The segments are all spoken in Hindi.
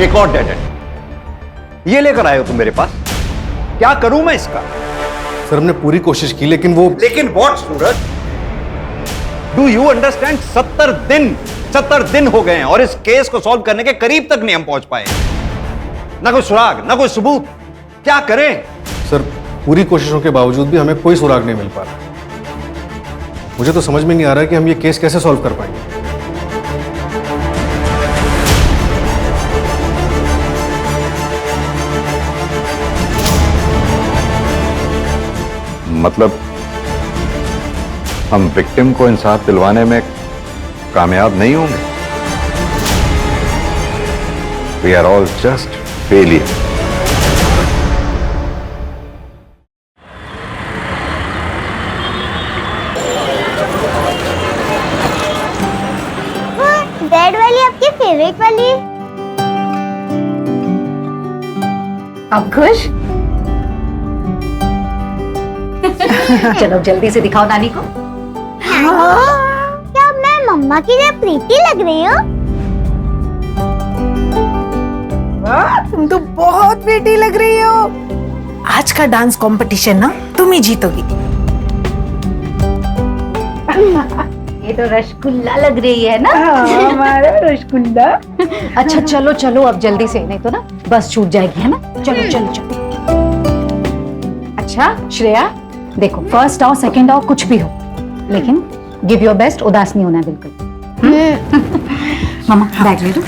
एक और डेड एंड ये लेकर आए हो तुम मेरे पास। क्या करूं मैं इसका? सर हमने पूरी कोशिश की लेकिन लेकिन what Suraj? Do you understand? 70 दिन हो गए हैं और इस केस को सॉल्व करने के करीब तक नहीं हम पहुंच पाए। ना कोई सुराग, ना कोई सबूत। क्या करें? सर पूरी कोशिशों के बावजूद भी हमें कोई सुराग नहीं मिल पा रहा। मुझे तो समझ में नहीं आ रहा कि हम ये केस कैसे सॉल्व कर पाएंगे। मतलब हम विक्टिम को इंसाफ दिलवाने में कामयाब नहीं होंगे। We are all just failure. Red वाली आपकी फेवरेट वाली है। अब खुश? चलो जल्दी से दिखाओ नानी को। क्या मैं मम्मा की तरह प्रीति लग रही हूँ? वाह, तुम तो बहुत प्रीटी लग रही हो। आज का डांस कंपटीशन ना तुम ही जीतोगी। ये तो रसगुल्ला लग रही है ना? हमारा रसगुल्ला। अच्छा चलो चलो अब जल्दी से, नहीं तो ना बस छूट जाएगी, है ना? चलो चलो चलो। अच्छा श्रेया देखो, फर्स्ट आओ सेकंड आओ कुछ भी हो, लेकिन गिव योर बेस्ट, उदास नहीं होना है बिल्कुल। मामा बैग ले लो।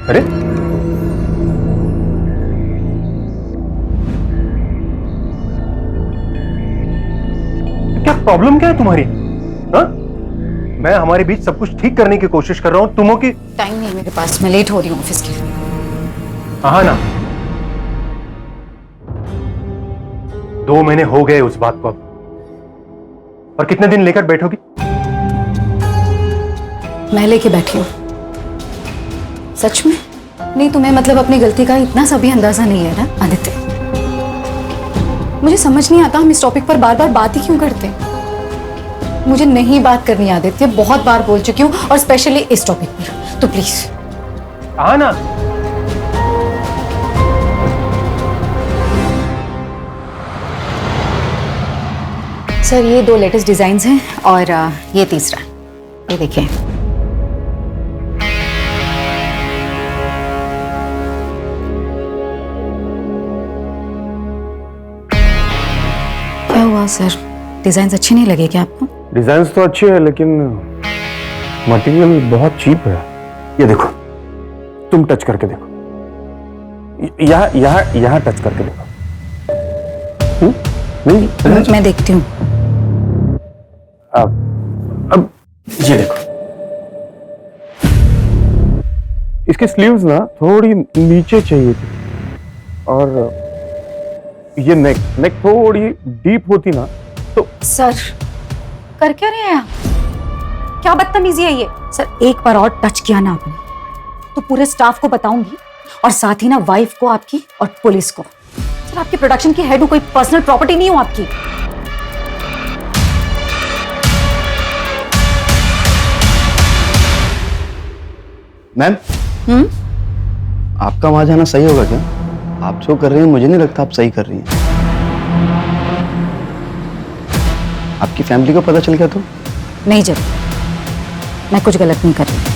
अरे क्या प्रॉब्लम क्या है तुम्हारी? हाँ? मैं हमारे बीच सब कुछ ठीक करने की कोशिश कर रहा हूं, तुम हो कि टाइम नहीं मेरे पास, मैं लेट हो रही हूँ ऑफिस के लिए। हाँ ना, 2 महीने हो गए उस बात को अब, और कितने दिन लेकर बैठोगी? मैं लेके बैठी हूँ। सच में? नहीं तुम्हें मतलब अपनी गलती का इतना सा भी अंदाजा नहीं है ना आदित्य? मुझे समझ नहीं आता हम इस टॉपिक पर बार बार बात ही क्यों करते हैं। मुझे नहीं बात करनी आदित्य, बहुत बार बोल चुकी हूँ, और स्पेशली इस टॉपिक पर, तो प्लीज। हाँ ना, सर ये 2 लेटेस्ट डिजाइन्स हैं और ये तीसरा, ये देखिए। क्या हुआ सर, डिजाइन्स अच्छे नहीं लगे क्या आपको? डिजाइन तो अच्छे है लेकिन मटेरियल बहुत चीप है। ये देखो, तुम टच करके देखो, यहाँ यहाँ यहाँ टच करके देखो। नहीं, मैं देखती हूँ। अब ये देखो, इसके स्लीव्स ना थोड़ी नीचे चाहिए थी, और ये नेक थोड़ी डीप होती ना तो। सर कर क्या रहे हैं आप? क्या बदतमीजी है ये? सर एक बार और टच किया ना आपने तो पूरे स्टाफ को बताऊंगी, और साथ ही ना वाइफ को आपकी और पुलिस को। सर आपकी प्रोडक्शन की हेड हूं, कोई पर्सनल प्रॉपर्टी नहीं हूं आपकी। मैम, आपका वहां जाना सही होगा क्या? आप जो कर रहे हैं मुझे नहीं लगता आप सही कर रही हैं। आपकी फैमिली को पता चल गया तो? नहीं जरूर, मैं कुछ गलत नहीं कर रही।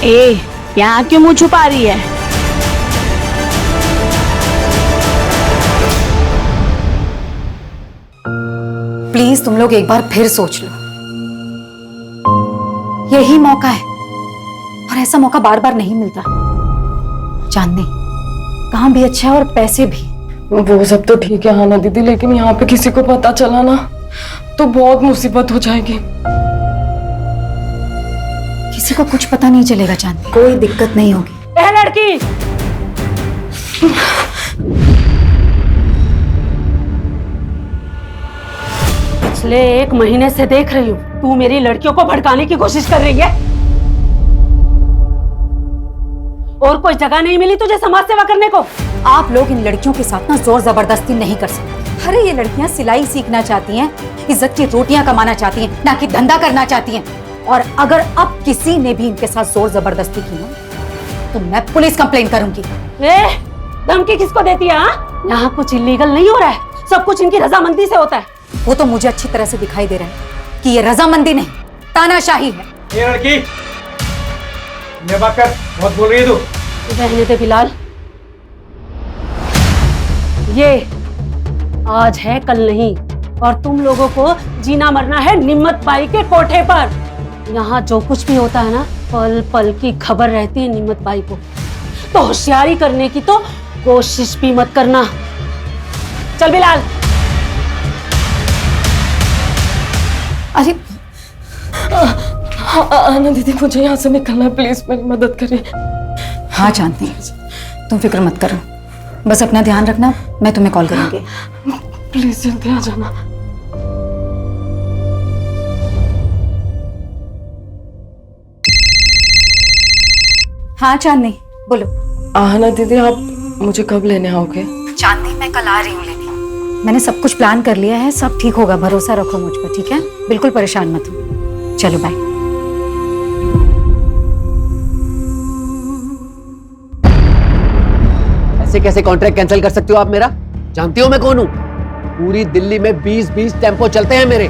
ए, यहाँ क्यों मुंह छुपा रही है? प्लीज तुम लोग एक बार फिर सोच लो, यही मौका है, और ऐसा मौका बार बार नहीं मिलता। चांदनी काम भी अच्छा है और पैसे भी। वो सब तो ठीक है हाँ ना दीदी, लेकिन यहाँ पे किसी को पता चला ना तो बहुत मुसीबत हो जाएगी। किसी को कुछ पता नहीं चलेगा चांदनी, कोई दिक्कत नहीं होगी। ए लड़की, पिछले 1 महीने से देख रही हूँ तू मेरी लड़कियों को भड़काने की कोशिश कर रही है। और कोई जगह नहीं मिली तुझे समाज सेवा करने को? आप लोग इन लड़कियों के साथ ना जोर जबरदस्ती नहीं कर सकते। अरे ये लड़कियां सिलाई सीखना चाहती हैं, इज्जत की रोटियां कमाना चाहती हैं, ना कि धंधा करना चाहती हैं। और अगर अब किसी ने भी इनके साथ जोर जबरदस्ती की ना तो मैं पुलिस कंप्लेन करूंगी। धमकी किसको देती है? यहाँ कुछ इलीगल नहीं हो रहा है, सब कुछ इनकी रजामंदी से होता है। वो तो मुझे अच्छी तरह से दिखाई दे रहा है कि ये रजामंदी नहीं तानाशाही है। ये लड़की, ये बात कर, बहुत बोल रही है तू। रहने दे बिलाल, ये आज है कल नहीं, और तुम लोगों को जीना मरना है निम्मत बाई के कोठे पर। यहाँ जो कुछ भी होता है ना, पल पल की खबर रहती है निम्मत बाई को। तो होशियारी करने की तो कोशिश भी मत करना। चल बिलाल। अरे आना दीदी, मुझे यहाँ से निकलना है, प्लीज मेरी मदद करिए। हाँ चांदनी, तुम फिक्र मत करो, बस अपना ध्यान रखना, मैं तुम्हें कॉल करूंगी। प्लीज जल्दी आ जाना। हाँ चांदनी बोलो। आना दीदी, आप मुझे कब लेने आओगे? चांदनी मैं कल आ रही हूँ लेने। मैंने सब कुछ प्लान कर लिया है, सब ठीक होगा, भरोसा रखो मुझ पर, ठीक है? बिल्कुल परेशान मत हो। चलो बाय। ऐसे कैसे कॉन्ट्रैक्ट कैंसिल कर सकते हो आप मेरा? जानती हो मैं कौन हूं? पूरी दिल्ली में 20-20 टेम्पो चलते हैं मेरे।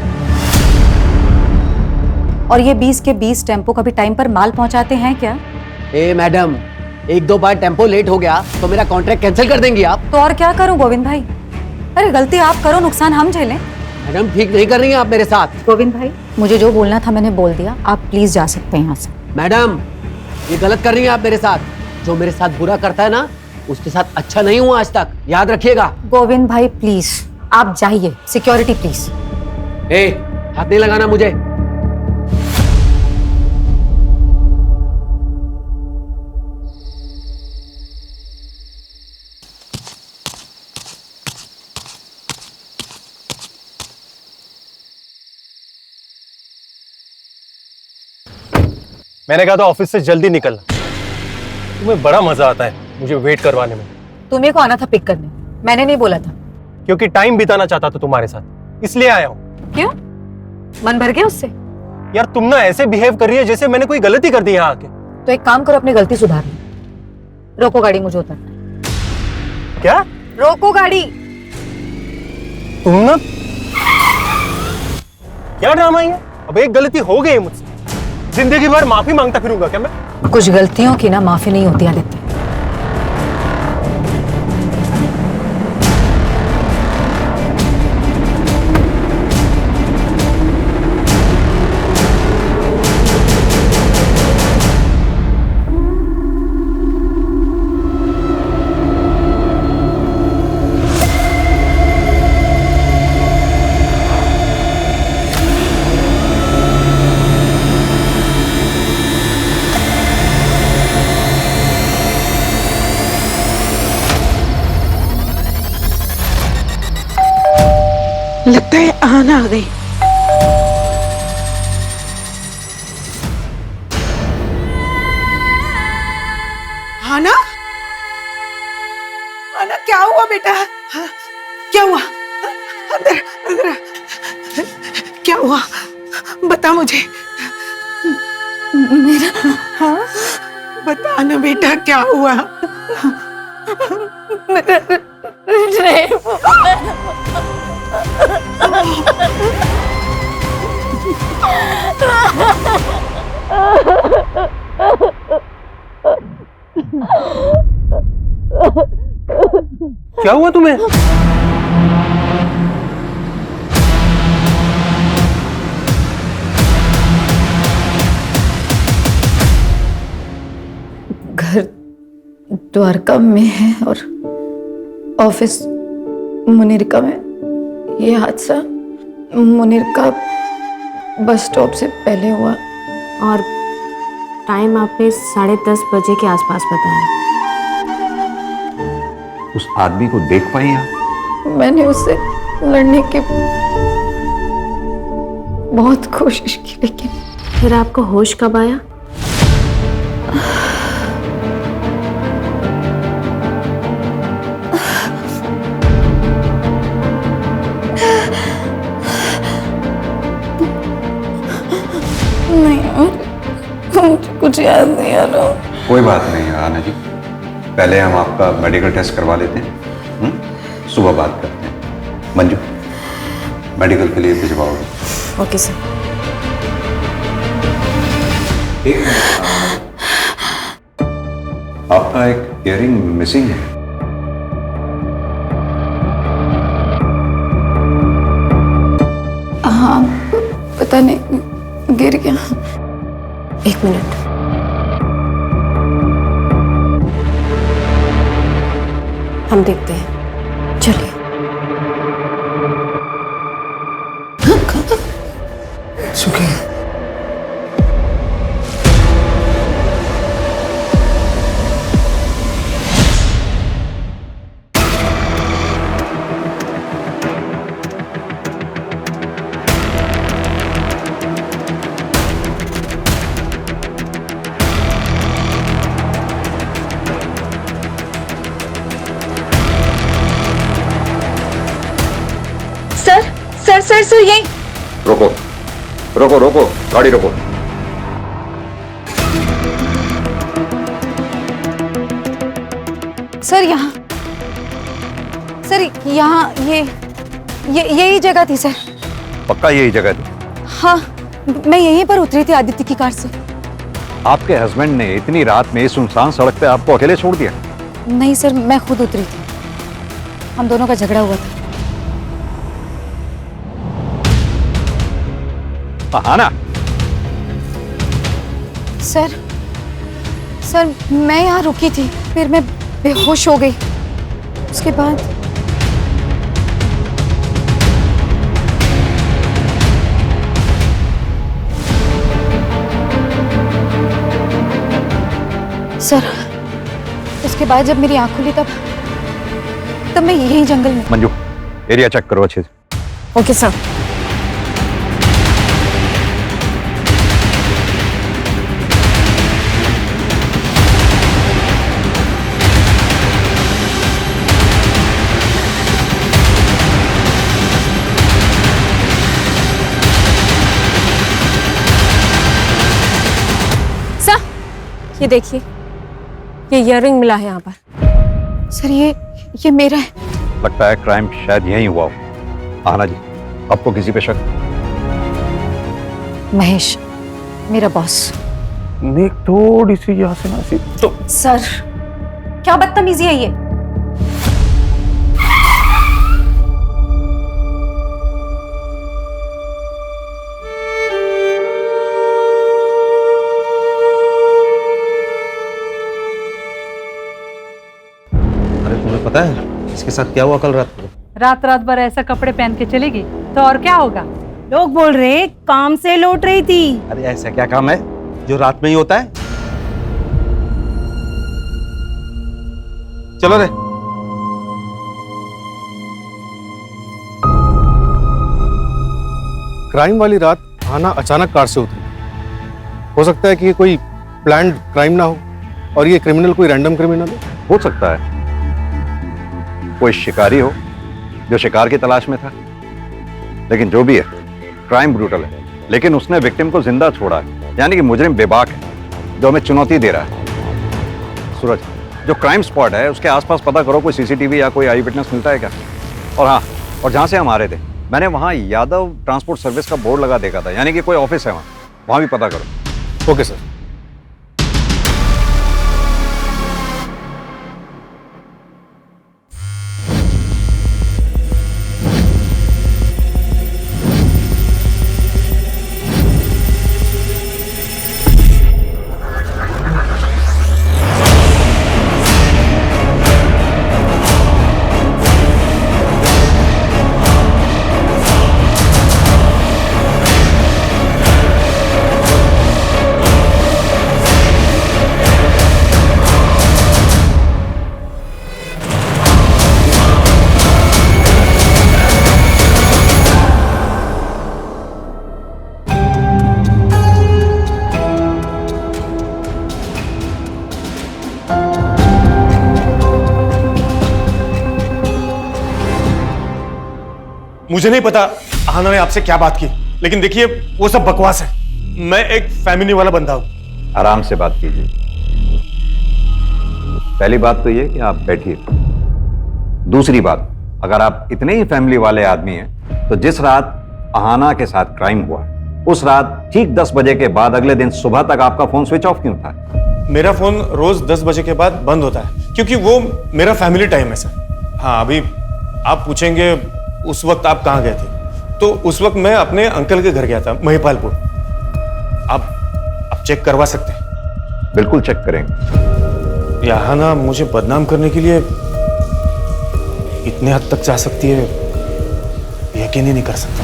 और ये 20 के 20 टेम्पो कभी टाइम पर माल पहुंचाते हैं क्या? ए मैडम, 1-2 बार टेम्पो लेट हो गया तो मेरा कॉन्ट्रैक्ट कैंसिल कर देंगी आप? तो और क्या करूं गोविंद भाई? अरे गलती आप करो, नुकसान हम झेलें। मैडम ठीक नहीं कर रही हैं आप मेरे साथ। गोविंद भाई, मुझे जो बोलना था मैंने बोल दिया, आप प्लीज जा सकते हैं यहाँ से। मैडम ये गलत कर रही हैं आप मेरे साथ। जो मेरे साथ बुरा करता है ना, उसके साथ अच्छा नहीं हुआ आज तक, याद रखिएगा। गोविंद भाई प्लीज आप जाइए, सिक्योरिटी प्लीज। ए, हाथ नहीं लगाना मुझे। मैंने कहा था ऑफिस से जल्दी निकलना। तुम्हें बड़ा मजा आता है मुझे वेट करवाने में। तुम्हें को आना था पिक करने, मैंने नहीं बोला था। क्योंकि टाइम बिताना चाहता था तुम्हारे साथ, इसलिए आया हूँ। क्यों, मन भर गया उससे? यार तुम ना ऐसे बिहेव कर रही है जैसे मैंने कोई गलती कर दी यहाँ आके। तो एक काम करो, अपनी गलती सुधार लो। रोको गाड़ी, मुझे उतरना। क्या? रोको गाड़ी। तुम ना क्या ड्रामा है? अब एक गलती हो गई मुझसे, जिंदगी भर माफी मांगता फिरूंगा क्या मैं? कुछ गलतियों की ना माफी नहीं होती आदित्य। लगता है आना आ गई। आना, आना क्या हुआ बेटा? हाँ, क्या हुआ? अंदर अंदर क्या हुआ? बता मुझे। मेरा हाँ बता ना बेटा, क्या हुआ? क्या हुआ तुम्हें? घर द्वारका में है और ऑफिस मुनीरका में। ये हादसा मुनीरका बस स्टॉप से पहले हुआ और टाइम आपने 10:30 बजे के आसपास बताया। उस आदमी को देख पाई आप? मैंने उससे लड़ने की बहुत कोशिश की, लेकिन फिर आपको होश कब आया? नहीं, मुझे कुछ याद नहीं आ रहा। कोई बात नहीं आना जी, पहले हम आपका मेडिकल टेस्ट करवा लेते हैं, सुबह बात करते हैं। मंजू, मेडिकल के लिए भिजवाओगे? Okay sir. आपका एक इयररिंग मिसिंग है। हाँ, पता नहीं गिर गया। 1 मिनट। हम देखते हैं, चलिए। सुखी, सर यही। रोको रोको रोको, गाड़ी रोको। सर यहाँ यही जगह थी सर। पक्का यही जगह थी? हाँ, मैं यहीं पर उतरी थी आदित्य की कार से। आपके हस्बैंड ने इतनी रात में इस सुनसान सड़क पे आपको अकेले छोड़ दिया? नहीं सर, मैं खुद उतरी थी, हम दोनों का झगड़ा हुआ था। हाँ सर मैं यहाँ रुकी थी, फिर मैं बेहोश हो गई। उसके बाद सर, उसके बाद जब मेरी आंख खुली तब मैं यही जंगल में। मंजू, एरिया चेक करो अच्छे से। Okay sir. ये देखिए, ये इयररिंग मिला है यहाँ पर। सर ये मेरा है। लगता है क्राइम शायद यहीं हुआ हो। आना जी, आपको किसी पे शक? महेश, मेरा बॉस। नेक थोड़ी सी यहाँ से नासी तो। सर, क्या बदतमीजी है ये? पता है इसके साथ क्या हुआ कल रात को? रात भर ऐसा कपड़े पहन के चलेगी तो और क्या होगा? लोग बोल रहे काम से लौट रही थी। अरे ऐसा क्या काम है जो रात में ही होता है? चलो रे। क्राइम वाली रात आना अचानक कार से उतरी। हो सकता है कि ये कोई प्लान्ड क्राइम ना हो और ये क्रिमिनल कोई रैंडम क्रिमिनल हो सकता है कोई शिकारी हो जो शिकार की तलाश में था। लेकिन जो भी है, क्राइम ब्रूटल है, लेकिन उसने विक्टिम को जिंदा छोड़ा है, यानी कि मुजरिम बेबाक है जो हमें चुनौती दे रहा है। सूरज, जो क्राइम स्पॉट है उसके आसपास पता करो, कोई सीसीटीवी या कोई आई विटनेस मिलता है क्या? और हाँ, और जहां से हम आ रहे थे मैंने वहां यादव ट्रांसपोर्ट सर्विस का बोर्ड लगा देखा था, यानी कि कोई ऑफिस है वहां भी पता करो। Okay sir. मुझे नहीं पता आहाना ने आपसे क्या बात की, लेकिन देखिए वो सब बकवास है। मैं एक फैमिली वाला बंदा हूं। आराम से बात कीजिए। पहली बात तो ये कि आप बैठिए। दूसरी बात, अगर आप इतने ही फैमिली वाले आदमी हैं तो जिस रात आहाना के साथ क्राइम हुआ उस रात ठीक 10 बजे के बाद अगले दिन सुबह तक आपका फोन स्विच ऑफ क्यों था? मेरा फोन रोज 10 बजे के बाद बंद होता है क्योंकि वो मेरा फैमिली टाइम है सर। हाँ, अभी आप पूछेंगे उस वक्त आप कहाँ गए थे, तो उस वक्त मैं अपने अंकल के घर गया था महिपालपुर। आप चेक करवा सकते हैं। बिल्कुल चेक करेंगे। आहाना मुझे बदनाम करने के लिए इतने हद तक जा सकती है, यकीन ही नहीं कर सकता।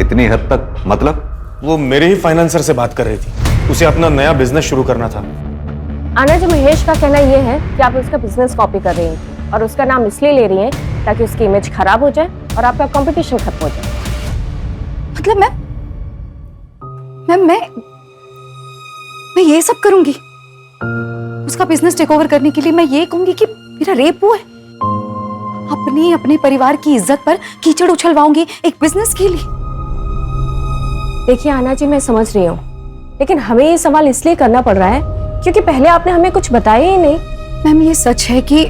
इतनी हद तक मतलब? वो मेरे ही फाइनेंसर से बात कर रही थी, उसे अपना नया बिजनेस शुरू करना था। आना जी, महेश का कहना यह है कि आप उसका बिजनेस कॉपी कर रही हैं और उसका नाम इसलिए ले रही हैं ताकि उसकी इमेज खराब हो जाए और आपका कंपटीशन खत्म हो जाए। मतलब मैं ये सब करूंगी? उसका बिजनेस टेक ओवर करने के लिए मैं ये कहूंगी कि मेरा रेप हुआ है? अपने परिवार की इज्जत पर कीचड़ उछलवाऊंगी एक बिजनेस के लिए? देखिए आना जी, मैं समझ रही हूँ, लेकिन हमें ये सवाल इसलिए करना पड़ रहा है क्योंकि पहले आपने हमें कुछ बताया ही नहीं। मैम, ये सच है कि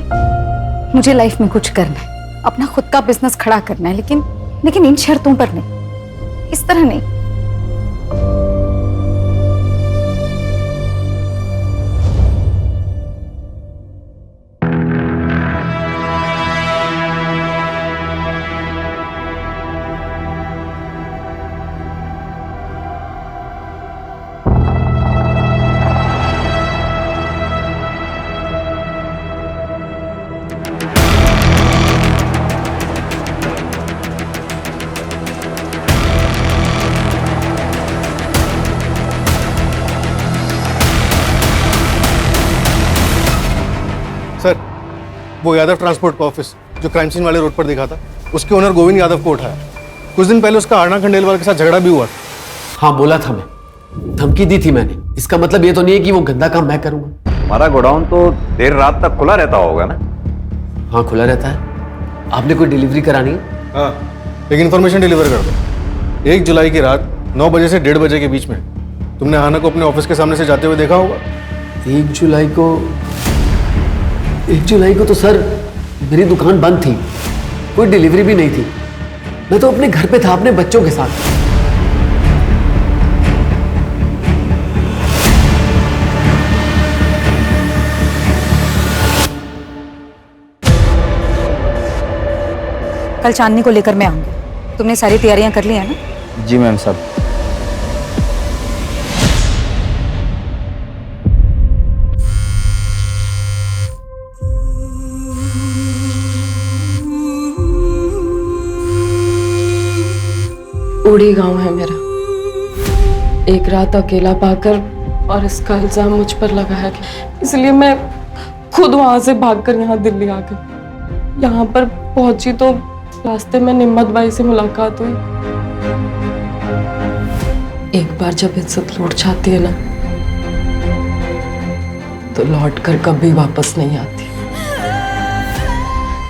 मुझे लाइफ में कुछ करना है, अपना खुद का बिजनेस खड़ा करना है, लेकिन इन शर्तों पर नहीं, इस तरह नहीं। सर, वो यादव ट्रांसपोर्ट का ऑफिस जो क्राइम सीन वाले रोड पर दिखा था, उसके ओनर गोविंद यादव को उठाया। कुछ दिन पहले उसका आरना खंडेलवाल के साथ झगड़ा भी हुआ था। हाँ, बोला था, मैं धमकी दी थी मैंने। इसका मतलब ये तो नहीं है कि वो गंदा काम मैं करूंगा। हमारा गोडाउन तो देर रात तक खुला रहता होगा ना? हाँ, खुला रहता है। आपने कोई डिलीवरी करानी है? हाँ, एक इन्फॉर्मेशन डिलीवर कर दो। 1 जुलाई की रात 9 बजे से 1:30 बजे के बीच में तुमने आहाना को अपने ऑफिस के सामने से जाते हुए देखा होगा। 1 जुलाई को तो सर मेरी दुकान बंद थी, कोई डिलीवरी भी नहीं थी। मैं तो अपने घर पे था अपने बच्चों के साथ। कल चांदनी को लेकर मैं आऊंगी। तुमने सारी तैयारियां कर ली है ना? जी मैम साहब। उड़ी गांव है मेरा। एक रात अकेला पाकर और इसका इल्जाम मुझ पर लगाया गया, इसलिए मैं खुद वहां से भागकर यहाँ दिल्ली आ गई। यहाँ पर पहुंची तो रास्ते में निम्मत बाई से मुलाकात हुई। एक बार जब इज्जत लौट जाती है ना, तो लौट कर कभी वापस नहीं आती।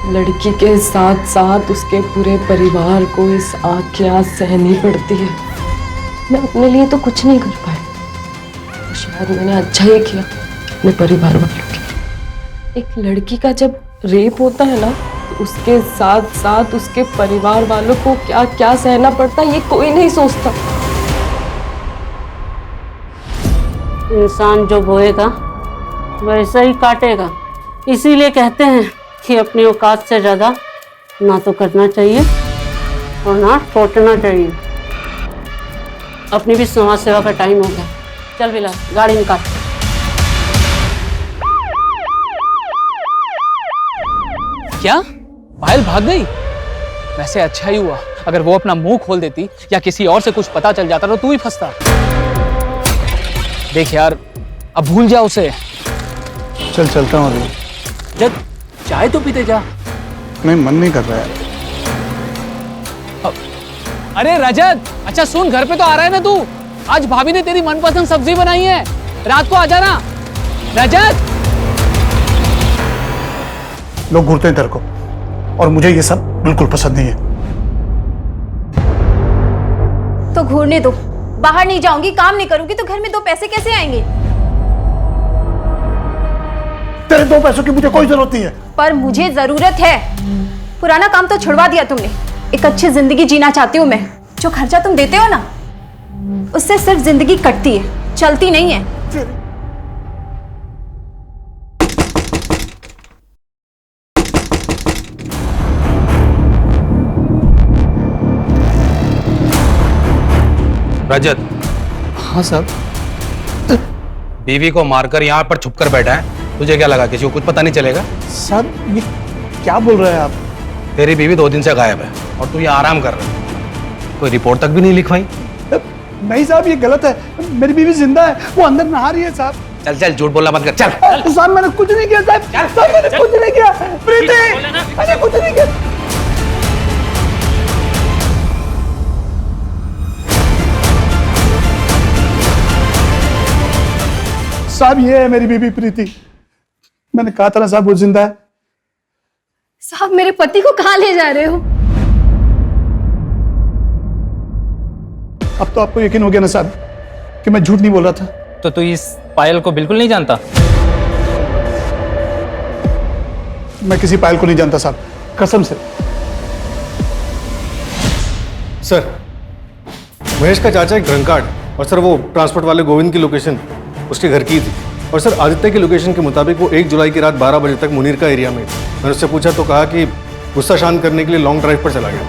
लड़की के साथ साथ उसके पूरे परिवार को इस आग की आग सहनी पड़ती है। मैं अपने लिए तो कुछ नहीं कर पाई, तो शायद मैंने अच्छा ही किया अपने परिवार वालों के। एक लड़की का जब रेप होता है ना, तो उसके साथ साथ उसके परिवार वालों को क्या क्या सहना पड़ता है, ये कोई नहीं सोचता। इंसान जो बोएगा वैसा ही काटेगा। इसीलिए कहते हैं कि अपनी औकात से ज्यादा ना तो करना चाहिए और ना सोचना चाहिए। अपनी भी समाज सेवा का टाइम हो गया। चल बिला, गाड़ी निकाल। क्या पायल भाग गई? वैसे अच्छा ही हुआ, अगर वो अपना मुंह खोल देती या किसी और से कुछ पता चल जाता तो तू ही फंसता। देख यार, अब भूल जा उसे। चल चलता हूँ अभी। जब चाय तो पीते जा। नहीं, मन नहीं कर रहा है। अरे रजत, अच्छा सुन, घर पे तो आ रहा है ना तू? आज भाभी ने तेरी मनपसंद सब्जी बनाई है, रात को आ जाना। रजत, लोग घूरते हैं तेरे को, और मुझे ये सब बिल्कुल पसंद नहीं है। तो घूरने दो। बाहर नहीं जाऊंगी, काम नहीं करूंगी तो घर में 2 पैसे कैसे आएंगे? तेरे 2 पैसों की मुझे कोई जरूरत नहीं है। पर मुझे जरूरत है। पुराना काम तो छुड़वा दिया तुमने। एक अच्छी जिंदगी जीना चाहती हूँ मैं। जो खर्चा तुम देते हो ना, उससे सिर्फ जिंदगी कटती है, चलती नहीं है। रजत। हाँ साहब। बीवी को मारकर यहाँ पर छुपकर बैठा है, तुझे क्या लगा किसी को कुछ पता नहीं चलेगा? साहब ये क्या बोल रहे हैं आप? तेरी बीवी 2 दिन से गायब है और तू यहाँ आराम कर रहा है। कोई रिपोर्ट तक भी नहीं लिखवाई? नहीं साहब, ये गलत है। मेरी बीवी जिंदा है, वो अंदर नहा रही है साहब। चल चल, झूठ बोलना बंद कर, चल। साहब मैंने कुछ नहीं किया साहब। साहब मैंने कुछ नहीं किया। प्रीति, मैंने कुछ नहीं किया। साहब ये है मेरी बीबी प्रीति। मैंने कहा था ना साहब वो जिंदा है। साहब मेरे पति को कहाँ ले जा रहे हो? अब तो आपको यकीन हो गया ना साहब कि मैं झूठ नहीं बोल रहा था। तो तू इस पायल को बिल्कुल नहीं जानता? मैं किसी पायल को नहीं जानता साहब, कसम से। सर, महेश का चाचा एक ड्रंकार्ड है और सर वो ट्रांसपोर्ट वाले गोविंद की लोकेशन उसके घर की थी। और सर आदित्य की लोकेशन के मुताबिक वो 1 जुलाई की रात 12 बजे तक मुनीर का एरिया में थी। मैंने उससे पूछा तो कहा कि गुस्सा शांत करने के लिए लॉन्ग ड्राइव पर चला गया।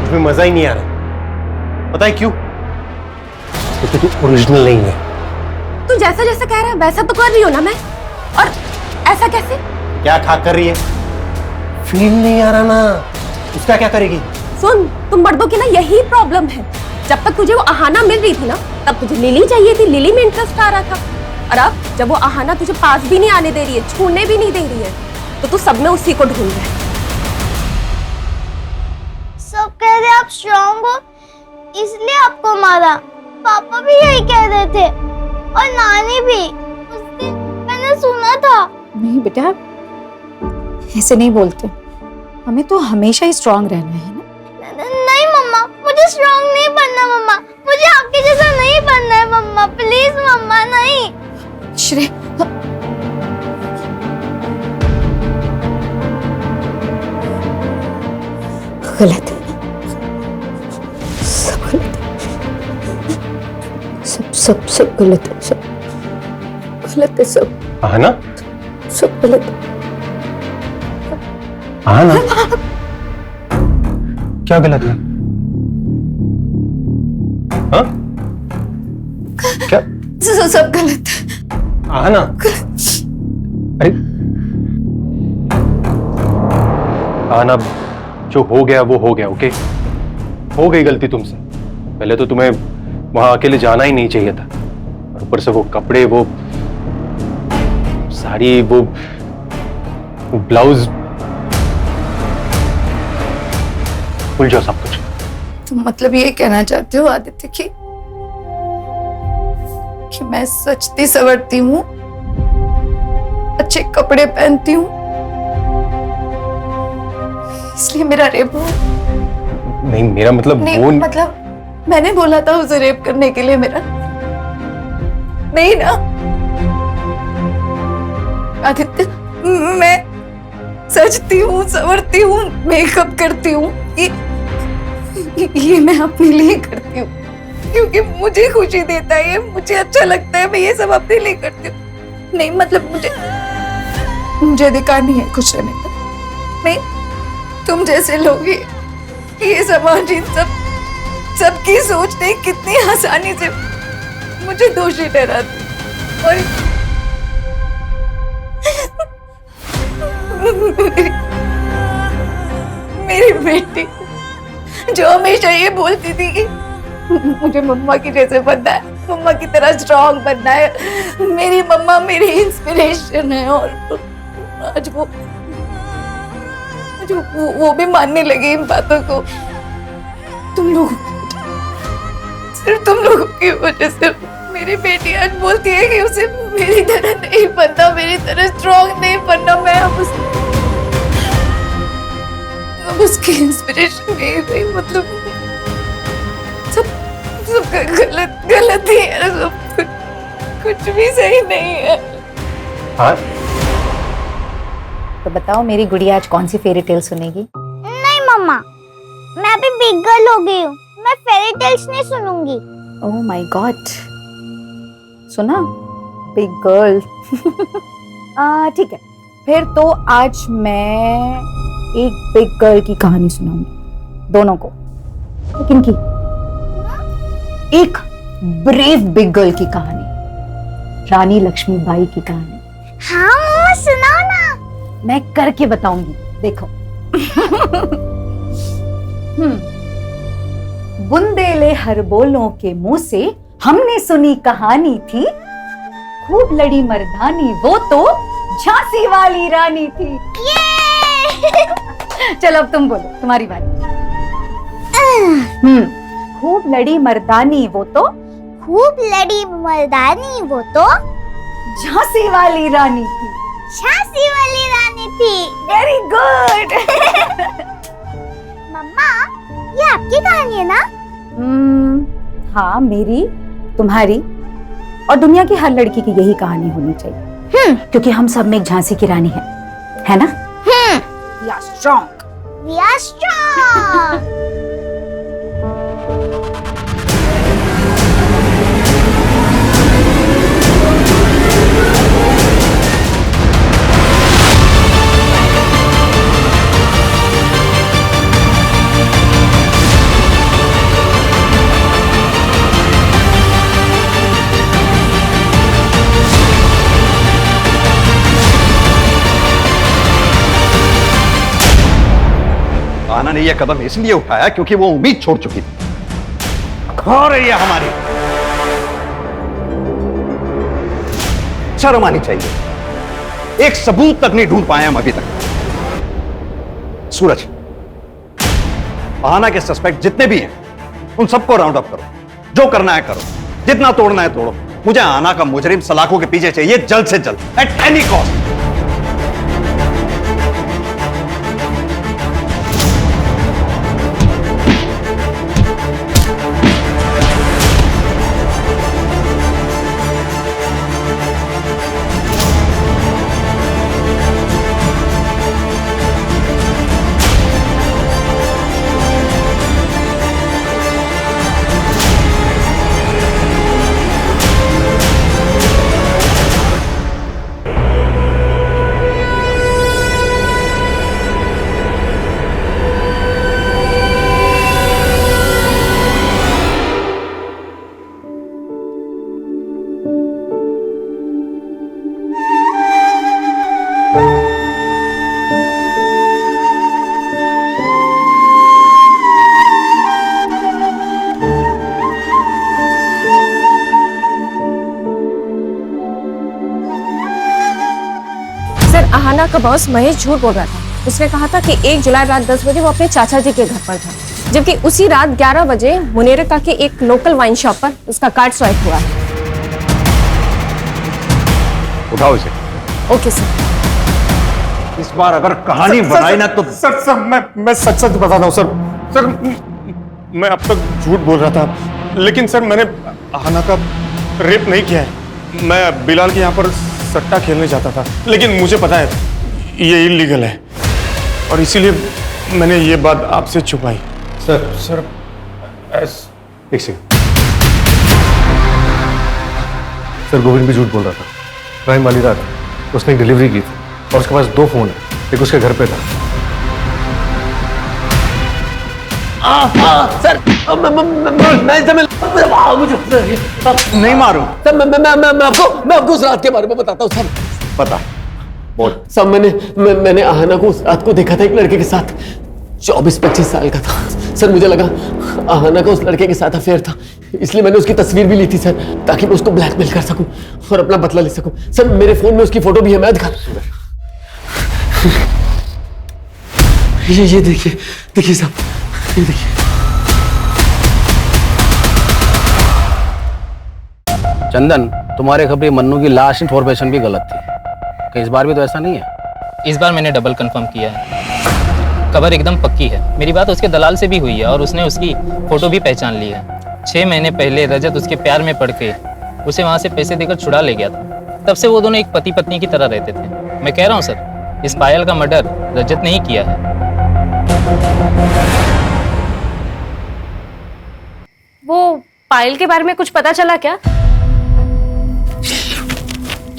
उसमें मजा ही नहीं आ रहा। पता है क्यों? क्योंकि तू ओरिजिनल नहीं है। तू जैसा जैसा कह रहा है वैसा तो कर रही हो ना मैं। और ऐसा कैसे? क्या खा कर रही है? फील नहीं आ रहा ना, उसका क्या करेगी? सुन, तुम मर्दों की ना यही प्रॉब्लम है। जब तक तुझे वो आहाना मिल रही थी ना, तब तुझे लिली चाहिए थी, लिली में इंटरेस्ट आ रहा था। और अब जब वो आहाना तुझे पास भी नहीं आने दे रही है, छूने भी नहीं दे रही है, तो तू सब में उसी को ढूंढ रहा है। सब कह रहे आप स्ट्रॉन्ग हो इसलिए आपको मारा। पापा भी यही कह रहे थे और नानी भी। उस दिन मैंने सुना था। नहीं बेटा, ऐसे नहीं बोलते। हमें तो हमेशा ही स्ट्रांग रहना है ना। नहीं मम्मा, मुझे स्ट्रांग नहीं बनना मम्मा। मुझे आपके जैसा नहीं बनना है मम्मा। प्लीज मम्मा, नहीं। श्रेय, गलत है, सब गलत है, सब गलत है, सब गलत है, सब। हाँ ना? सब गलत है। हाँ ना? क्या गलत है? हाँ? क्या? सब गलत है। हाँ ना? अरे हाँ ना, जो हो गया वो हो गया। ओके, हो गई गलती तुमसे। पहले तो तुम्हें वहां अकेले जाना ही नहीं चाहिए था। और ऊपर से वो कपड़े, वो साड़ी, वो ब्लाउज, भूल जाओ सब कुछ। तुम मतलब ये कहना चाहते हो आदित्य कि मैं सजती सवरती हूँ, अच्छे कपड़े पहनती हूँ, इसलिए मेरा रेप हुआ? नहीं, मेरा मतलब नहीं, वो मतलब मैंने बोला था उसे रेप करने के लिए मेरा, नहीं ना आदित्य? मैं सजती हूँ, संवरती हूँ, मेकअप करती हूँ, ये मैं अपने लिए करती हूँ क्योंकि मुझे खुशी देता है, मुझे अच्छा लगता है, मैं ये सब अपने लिए करती हूँ। नहीं मतलब मुझे अधिकार नहीं है खुश रहने का। नहीं, तुम जैसे लोग ये समाज, इन सबकी सोचने कितनी आसानी से मुझे दोषी ठहराती और मेरी बेटी जो हमेशा ये बोलती थी कि मुझे मम्मा की जैसे बनना है, मम्मा की तरह स्ट्रांग बनना है, मेरी मम्मा मेरी इंस्पिरेशन है, और आज वो भी मानने लगी इन बातों को। तुम लोगों सिर्फ तुम लोगों की वजह से मेरी बेटी आज बोलती है कि उसे मेरी तरह नहीं बनना, मेरी तरह स्ट्रॉन्ग नहीं बनना। मैं अब उसकी इंस्पिरेशन नहीं रही। मतलब सब गलत ही है, सब कुछ भी सही नहीं है। हाँ? तो बताओ मेरी गुड़िया आज कौन सी फेरी टेल सुनेगी? नहीं मम्मा, मैं अभी बिग गर्ल हो गई हूँ, मैं फेरी टेल्स नहीं सुनूंगी। ओह माय गॉड, सुना बिग गर्ल। ठीक है, फिर तो आज मैं एक बिग गर्ल की कहानी सुनाऊंगी दोनों को। लेकिन की एक ब्रेव बिग गर्ल की कहानी, रानी लक्ष्मीबाई की कहानी। हाँ मम्मा सुनाओ ना। मैं करके बताऊंगी, देखो। बुंदेले हर बोलों के मुंह से हमने सुनी कहानी थी, खूब लड़ी मर्दानी वो तो झांसी वाली रानी थी। चलो अब तुम बोलो, तुम्हारी बारी। खूब लड़ी मर्दानी वो तो, खूब लड़ी मर्दानी वो तो झांसी वाली रानी थी, झांसी वाली रानी थी। Very good. मम्मा ये आपकी कहानी है ना? हाँ, मेरी, तुम्हारी और दुनिया की हर लड़की की यही कहानी होनी चाहिए। क्योंकि हम सब में एक झांसी की रानी है ना? We are strong. We are strong. आना ने यह कदम इसलिए उठाया क्योंकि वो उम्मीद छोड़ चुकी थी। खा रही है हमारी, शर्म आनी चाहिए। एक सबूत तक नहीं ढूंढ पाए हम अभी तक। सूरज, आना के सस्पेक्ट जितने भी हैं उन सबको राउंड अप करो, जो करना है करो, जितना तोड़ना है तोड़ो। मुझे आना का मुजरिम सलाखों के पीछे चाहिए जल्द से जल्द, एट एनी कॉस्ट। आहाना का बॉस महेश झूठ बोल रहा था। उसने कहा था कि 1 जुलाई रात 10 बजे वो अपने चाचा जी के घर पर था, जबकि उसी रात 11 बजे मुनेरका के एक लोकल वाइन शॉप पर उसका कार्ड स्वाइप हुआ है। उठाओ इसे। Okay sir. इस बार अगर कहानी बनाई ना तो सर मैं सच बता रहा हूँ सर। मैं अब तक झूठ बोल रहा था, लेकिन सर मैंने आहाना का रेप नहीं किया है। मैं बिलाल के यहाँ पर सट्टा खेलने जाता था, लेकिन मुझे पता है ये इलीगल है और इसीलिए मैंने ये बात आपसे छुपाई। सर एक सेकंड। सर गोविंद भी झूठ बोल रहा था। क्राइम वाली रात उसने एक डिलीवरी की थी और उसके पास 2 फोन है, एक उसके घर पे था। सर नहीं मारूं। सर मैं आपको उस रात के बारे में बताता हूँ सर। पता बोल। सब मैंने आहाना को उस रात को देखा था एक लड़के के साथ, 24-25 साल का था। सर मुझे लगा आहाना का उस लड़के के साथ अफेयर था, इसलिए मैंने उसकी तस्वीर भी ली थी सर, ताकि मैं उसको ब्लैकमेल कर सकूं और अपना बदला ले सकूं। सर मेरे फोन में उसकी फोटो भी है, मैं दिखा। ये देखिए साहब, ये देखिए। चंदन, तुम्हारे खबरी मन्नू की लास्ट इन्फॉर्मेशन भी गलत थी। कि इस बार भी तो ऐसा नहीं है? इस बार मैंने डबल कंफर्म किया है, खबर एकदम पक्की है। मेरी बात उसके दलाल से भी हुई है और उसने उसकी फोटो भी पहचान ली है। 6 महीने पहले रजत उसके प्यार में पड़ के उसे वहां से पैसे देकर छुड़ा ले गया था। तब से वो दोनों एक पति पत्नी की तरह रहते थे। मैं कह रहा हूँ सर, इस पायल का मर्डर रजत ने ही किया है। वो पायल के बारे में कुछ पता चला क्या?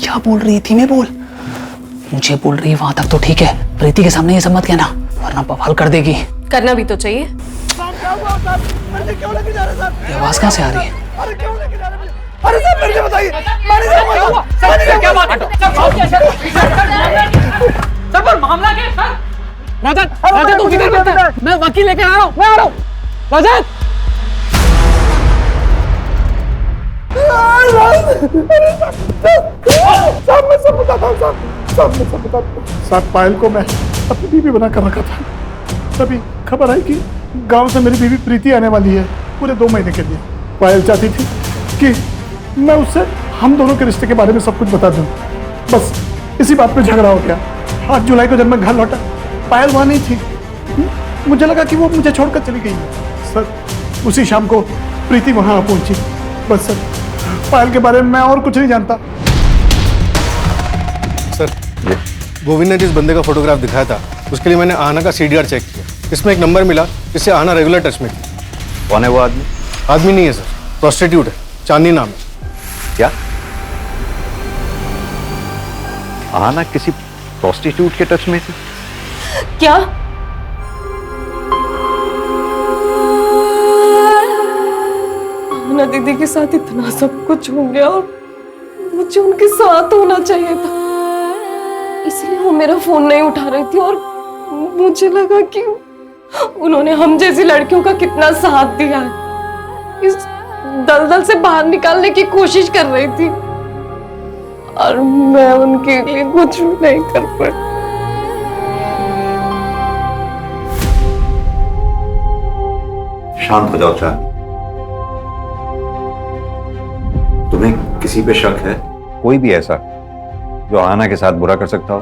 क्या बोल रही थी? मैं बोल, मुझे बोल रही वहां तक तो ठीक है, प्रीति के सामने ये सब मत कहना वरना बवाल कर देगी। करना भी तो चाहिए। ये आवाज कहाँ से आ रही है? अरे सर मेरे को बताइए, क्या बात है? सर पर मामला क्या है सर? रजत, रजत तू किधर रहता है? मैं वकील लेकर आ रहा हूँ, मैं आ रहा हूँ। रजत! साहब मैं सब बताता हूँ साहब मैं सब बताता हूँ। साहब पायल को मैं अपनी बीवी बना कर रखा था, तभी खबर आई कि गांव से मेरी बीवी प्रीति आने वाली है पूरे 2 महीने के लिए। पायल चाहती थी कि मैं उससे हम दोनों के रिश्ते के बारे में सब कुछ बता दूं। बस इसी बात पे झगड़ा हो गया। 8 जुलाई को जब मैं घर लौटा, पायल वहां नहीं थी। मुझे लगा कि वो मुझे छोड़कर चली गई है। सर उसी शाम को प्रीति वहां पहुंची। बस सर पायल के बारे में मैं और कुछ नहीं जानता। सर, गोविंद ने जिस बंदे का फोटोग्राफ दिखाया था उसके लिए मैंने आहना का CDR चेक किया। इसमें एक नंबर मिला जिससे आहना रेगुलर टच में थी। कौन है वो आदमी? आदमी नहीं है सर, प्रोस्टिट्यूट है, चांदनी नाम है। क्या आहना किसी प्रोस्टिट्यूट के टच में थी? क्या? आहना दीदी के साथ इतना सब कुछ हो गया और मुझे उनके साथ होना चाहिए था, इसलिए वो मेरा फोन नहीं उठा रही थी। और मुझे लगा कि उन्होंने हम जैसी लड़कियों का कितना साथ दिया है, इस दलदल से बाहर निकालने की कोशिश कर रही थी और मैं उनके लिए कुछ नहीं कर पाई। शांत हो जाओ चांद। तुम्हें किसी पे शक है? कोई भी ऐसा जो आहना के साथ बुरा कर सकता हो?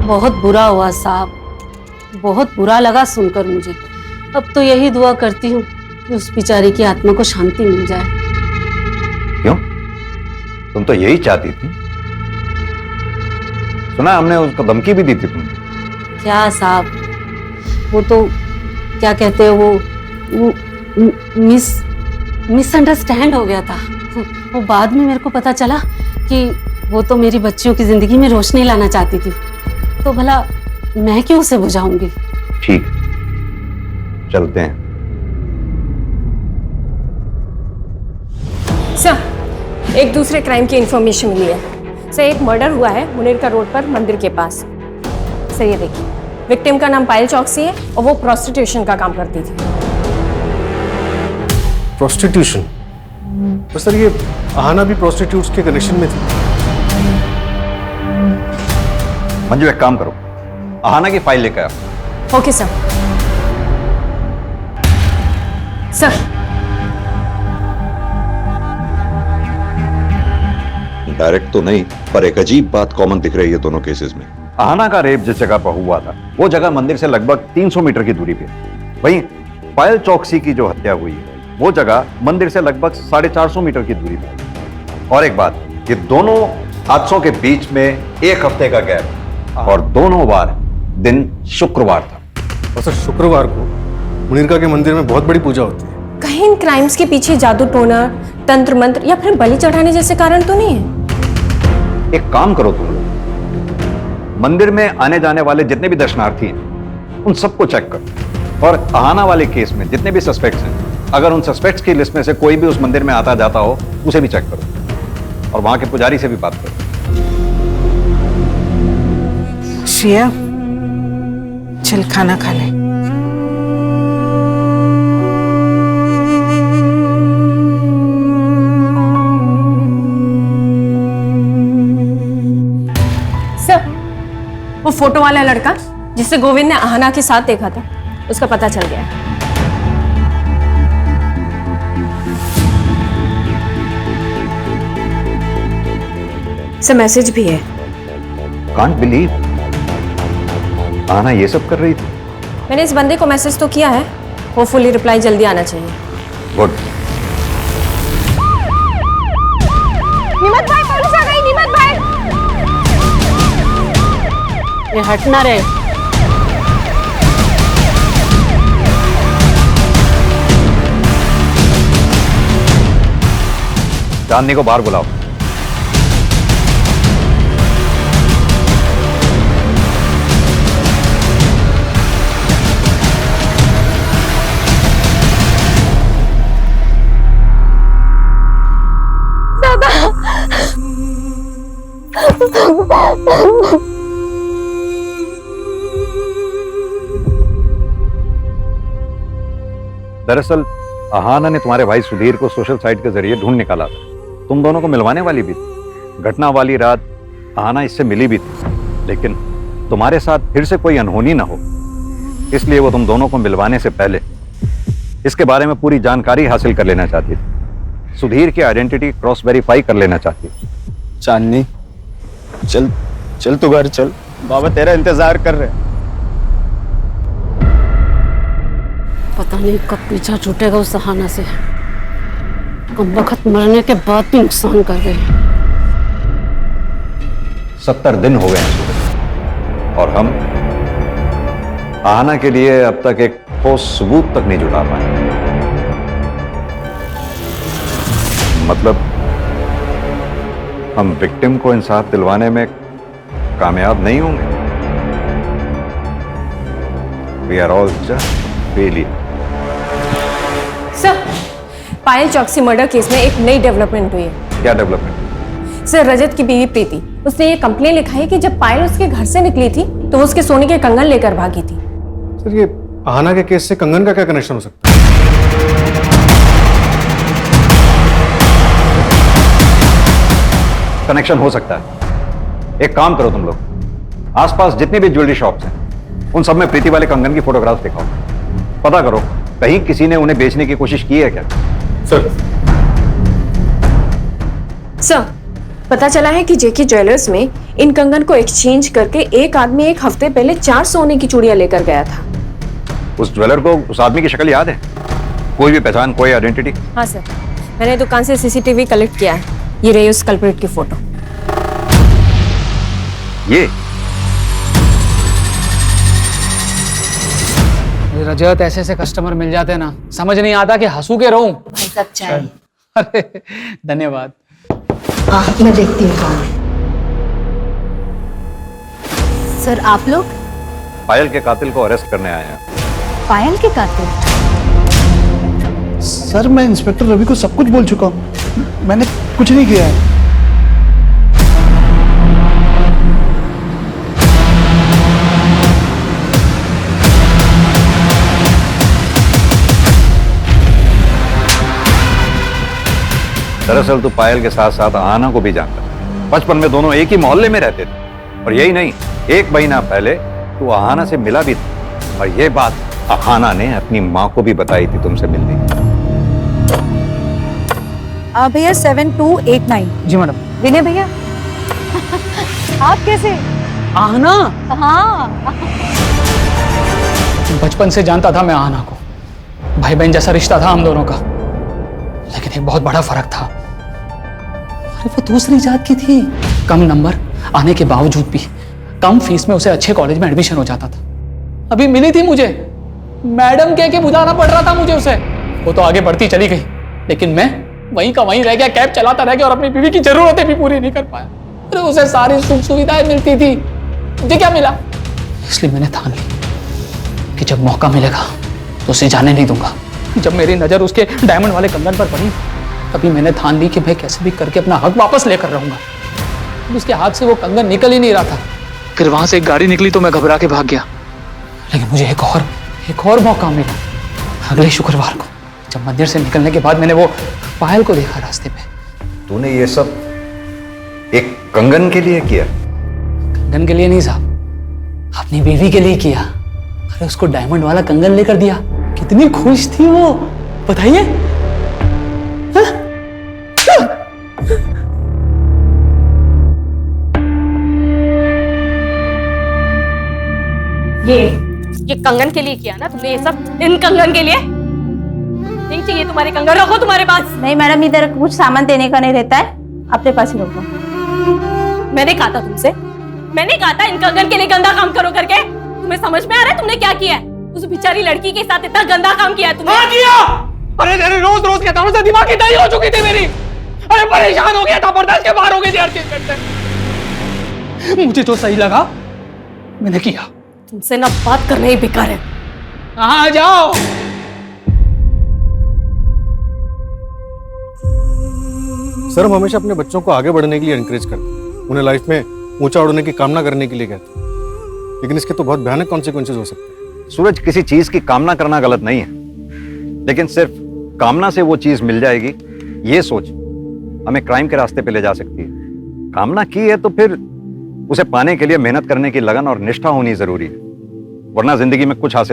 बहुत बुरा हुआ साहब, बहुत बुरा लगा सुनकर मुझे। अब तो यही दुआ करती हूँ कि उस बेचारी की आत्मा को शांति मिल जाए। क्यों? तुम तो यही चाहती थी। सुना हमने उसको धमकी भी दी थी तुमने। क्या साहब, वो तो क्या कहते हैं वो मिसअंडरस्टैंड हो गया था। वो बाद में मेरे को पता चला कि वो तो मेरी बच्चियों की जिंदगी में रोशनी लाना चाहती थी, तो भला मैं क्यों उसे बुझाऊंगी? ठीक, चलते हैं। सर, एक दूसरे क्राइम की इंफॉर्मेशन मिली है। सर, एक मर्डर हुआ है मुनीर का रोड पर मंदिर के पास। सर ये देखिए, विक्टिम का नाम पायल चौकसी है और वो प्रोस्टिट्यूशन का काम करती थी। प्रोस्टिट्यूशन? तो सर ये आहना भी प्रोस्टिट्यूट्स के कनेक्शन में थी। मंजू एक काम करो, आहना की फाइल लेकर आओ। Okay sir. सर, डायरेक्ट तो नहीं, पर एक अजीब बात कॉमन दिख रही है दोनों केसेस में। आहना का रेप जिस जगह पर हुआ था वो जगह मंदिर से लगभग 300 मीटर की दूरी पे। वहीं पायल चौकसी की जो हत्या हुई है वो जगह मंदिर से लगभग 450 मीटर की दूरी पे। और एक बात, ये दोनों हादसों के बीच में 1 हफ्ते का गैप और दोनों बार दिन शुक्रवार था। और सर शुक्रवार को मुनीरका के मंदिर में बहुत बड़ी पूजा होती है। कहीं इन क्राइम्स के पीछे जादू टोना, तंत्र मंत्र या फिर बलि चढ़ाने जैसे कारण तो नहीं है? एक काम करो तुम लोग, मंदिर में आने जाने वाले जितने भी दर्शनार्थी हैं उन सबको चेक करो, और आहना वाले केस में जितने भी सस्पेक्ट्स हैं अगर उन सस्पेक्ट्स की लिस्ट में से कोई भी उस मंदिर में आता जाता हो उसे भी चेक करो, और वहां के पुजारी से भी बात करो। श्रेया, चल खाना खा ले। सर, वो फोटो वाला लड़का जिसे गोविंद ने आहना के साथ देखा था, उसका पता चल गया है। सर मैसेज भी है। कांट बिलीव आना ये सब कर रही थी। मैंने इस बंदे को मैसेज तो किया है, होपफुली रिप्लाई जल्दी आना चाहिए। गुड। निमत भाई, पुलिस आ गई। निमत भाई, ये हटना रे। चांदनी को बाहर बुलाओ। दरअसल आहाना ने तुम्हारे भाई सुधीर को सोशल साइट के जरिए ढूंढ निकाला था। तुम दोनों को मिलवाने वाली भी थी। घटना वाली रात आहाना इससे मिली भी थी, लेकिन तुम्हारे साथ फिर से कोई अनहोनी ना हो, इसलिए वो तुम दोनों को मिलवाने से पहले इसके बारे में पूरी जानकारी हासिल कर लेना चाहती थी। सुधीर की आइडेंटिटी क्रॉस वेरीफाई कर लेना चाहती थी। चांदनी, चल चल तू घर चल, बाबा तेरा इंतजार कर रहे हैं। पता नहीं कब पीछा छूटेगा उस सहाना से। कम वक्त मरने के बाद भी नुकसान कर गए। 70 दिन हो गए हैं सुधीर, और हम आहाना के लिए अब तक एक ठोस सबूत तक नहीं जुटा पाए। मतलब हम विक्टिम को इंसाफ दिलवाने में कामयाब नहीं होंगे। We are all just failure. Sir, Payal Chouksey murder case में एक नई डेवलपमेंट हुई है। क्या डेवलपमेंट? सर, रजत की बीवी प्रीति, उसने ये कंप्लेन लिखा है कि जब पायल उसके घर से निकली थी तो वो उसके सोने के कंगन लेकर भागी थी। सर, ये आहाना के केस से कंगन का क्या कनेक्शन हो सकता है? कनेक्शन हो सकता है। एक काम करो तुम लोग, आसपास जितनी भी ज्वेलरी शॉप्स हैं उन सब में प्रीति वाले कंगन की फोटोग्राफ दिखाओ। पता करो कहीं किसी ने उन्हें बेचने की कोशिश की है क्या। सर, पता चला है कि जेके ज्वेलर्स में इन कंगन को एक्सचेंज करके एक आदमी एक हफ्ते पहले 4 सोने की चूड़ियां लेकर गया था। उस ज्वेलर को उस आदमी की शक्ल याद है? कोई भी पहचान, कोई आइडेंटिटी? हाँ सर, मैंने दुकान से सीसीटीवी कलेक्ट किया है। ये रही उस कल्प्रिट की फोटो। ये रजत, ऐसे कस्टमर मिल जाते हैं ना, समझ नहीं आता कि हंसू के रहूं। सब चाहिए। अरे धन्यवाद। मैं देखती हूँ कौन है। सर, आप लोग? पायल के कातिल को अरेस्ट करने आए हैं। पायल के कातिल? सर, मैं इंस्पेक्टर रवि को सब कुछ बोल चुका हूँ। मैंने कुछ नहीं किया है। दरअसल तो पायल के साथ साथ आहाना को भी जानता है। बचपन में दोनों एक ही मोहल्ले में रहते थे। और यही नहीं, 1 महीना पहले तो आहाना से मिला भी था, और यह बात आहाना ने अपनी माँ को भी बताई थी तुमसे मिलने की। भैया 7289। जी मैडम। विनय भैया, आप कैसे? आहाना? हाँ, बचपन से जानता था मैं आहाना को। भाई बहन जैसा रिश्ता था हम दोनों का, लेकिन एक बहुत बड़ा फर्क था। अरे वो दूसरी जात की थी। कम नंबर आने के बावजूद भी कम फीस में उसे अच्छे कॉलेज में एडमिशन हो जाता था। अभी मिली थी मुझे, मैडम कह के बुलाना पड़ रहा था मुझे उसे। वो तो आगे बढ़ती चली गई, लेकिन मैं वहीं का वहीं रह गया, कैब चलाता रह गया और अपनी बीवी की जरूरतें भी पूरी नहीं कर पाया। अरे उसे सारी सुख सुविधाएं मिलती थी, मुझे क्या मिला? इसलिए मैंने ठान ली कि जब मौका मिलेगा तो उसे जाने नहीं दूंगा। जब मेरी नजर उसके डायमंड वाले कंगन पर पड़ी, तभी मैंने ठान ली कि मैं कैसे भी करके अपना हक वापस लेकर रहूंगा। उसके हाथ से वो कंगन निकल ही नहीं रहा था। फिर वहां से एक गाड़ी निकली तो मैं घबरा के भाग गया, लेकिन मुझे एक और मौका मिला अगले शुक्रवार को, जब मंदिर से निकलने के बाद मैंने वो पायल को देखा रास्ते पे। तूने ये सब एक कंगन के लिए किया? कंगन के लिए नहीं साहब, अपनी बीवी के लिए किया। अरे उसको डायमंड वाला कंगन लेकर दिया, कितनी खुश थी वो, बताइए। ये कंगन के लिए किया ना तुमने ये सब? इन कंगन के लिए नहीं चाहिए तुम्हारे कंगन, रखो तुम्हारे पास। नहीं मैडम, इधर कुछ सामान देने का नहीं रहता है, अपने पास ही रखो। मैंने कहा था तुमसे, मैंने कहा था इन कंगन के लिए गंदा काम करो करके। तुम्हें समझ में आ रहा है तुमने क्या किया है? उस बेचारी लड़की के साथ इतना गंदा काम किया है तुमने। हाँ किया। अरे तेरे रोज रोज कहता हूँ ना, दिमाग की दही हो चुकी थी मेरी। अरे परेशान हो गया था, बर्दाश्त के बाहर हो गई थी हर चीज से। मुझे जो सही लगा मैंने किया। तुमसे ना बात करना ही बेकार है। आ जाओ। सर, हम हमेशा अपने बच्चों को आगे बढ़ने के लिए एनकरेज करते हैं, उन्हें लाइफ में ऊंचा उड़ने की कामना करने के लिए कहते हैं, लेकिन इसके तो बहुत भयानक कॉन्सिक्वेंसेस हो सकते हैं। सूरज, किसी चीज की कामना करना गलत नहीं है, लेकिन सिर्फ कामना से वो चीज मिल जाएगी ये सोच हमें क्राइम के रास्ते पे ले जा सकती है। कामना की है तो फिर उसे पाने के लिए मेहनत करने की लगन और निष्ठा होनी जरूरी है, वरना जिंदगी में कुछ हासिल